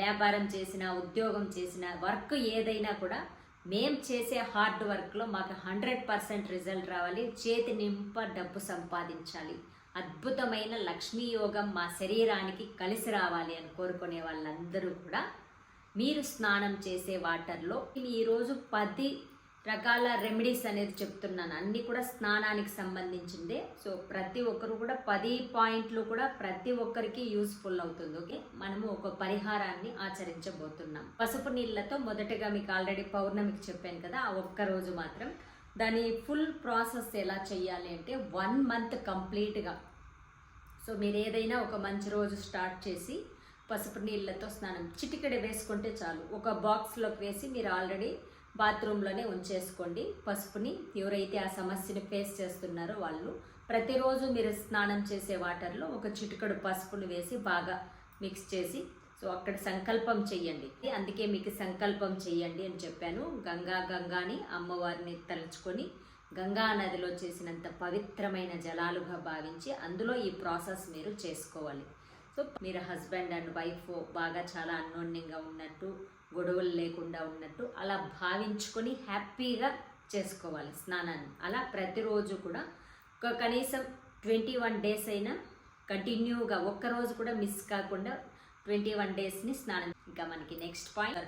వ్యాపారం చేసినా, ఉద్యోగం చేసినా, వర్క్ ఏదైనా కూడా మేం చేసే హార్డ్ వర్క్లో మాకు 100% రిజల్ట్ రావాలి, చేతి నింప డబ్బు సంపాదించాలి, అద్భుతమైన లక్ష్మీ యోగం మా శరీరానికి కలిసి రావాలి అని కోరుకునే వాళ్ళందరూ కూడా మీరు స్నానం చేసే వాటర్లో ఈరోజు 10 రకాల రెమెడీస్ అనేది చెప్తున్నాను. అన్నీ కూడా స్నానానికి సంబంధించిందే. సో ప్రతి ఒక్కరు కూడా 10 పాయింట్లు కూడా ప్రతి ఒక్కరికి యూస్ఫుల్ అవుతుంది. ఓకే, మనము ఒక పరిహారాన్ని ఆచరించబోతున్నాం. పసుపు నీళ్ళతో మొదటగా మీకు ఆల్రెడీ పౌర్ణమికి చెప్పాను కదా, ఆ ఒక్కరోజు మాత్రం దాని ఫుల్ ప్రాసెస్ ఎలా చేయాలి అంటే 1 మంత్ కంప్లీట్గా. సో మీరు ఏదైనా ఒక మంచి రోజు స్టార్ట్ చేసి పసుపు నీళ్ళతో స్నానం చిటికెడ వేసుకుంటే చాలు. ఒక బాక్స్లోకి వేసి మీరు ఆల్రెడీ బాత్రూంలోనే ఉంచేసుకోండి పసుపుని. ఎవరైతే ఆ సమస్యని ఫేస్ చేస్తున్నారో వాళ్ళు ప్రతిరోజు మీరు స్నానం చేసే వాటర్లో ఒక చిటికెడు పసుపుని వేసి బాగా మిక్స్ చేసి సో అక్కడ సంకల్పం చెయ్యండి. అందుకే మీకు సంకల్పం చెయ్యండి అని చెప్పాను. గంగాని అమ్మవారిని తలుచుకొని గంగా నదిలో చేసినంత పవిత్రమైన జలాలుగా భావించి అందులో ఈ ప్రాసెస్ మీరు చేసుకోవాలి. సో మీరు హస్బెండ్ అండ్ వైఫ్ బాగా చాలా అన్యోన్యంగా ఉన్నట్టు, గొడవలు లేకుండా ఉన్నట్టు అలా భావించుకొని హ్యాపీగా చేసుకోవాలి స్నానాన్ని. అలా ప్రతిరోజు కూడా ఒక కనీసం 21 డేస్ అయినా కంటిన్యూగా ఒక్కరోజు కూడా మిస్ కాకుండా 21 డేస్ని స్నానం. ఇంకా మనకి నెక్స్ట్ పాయింట్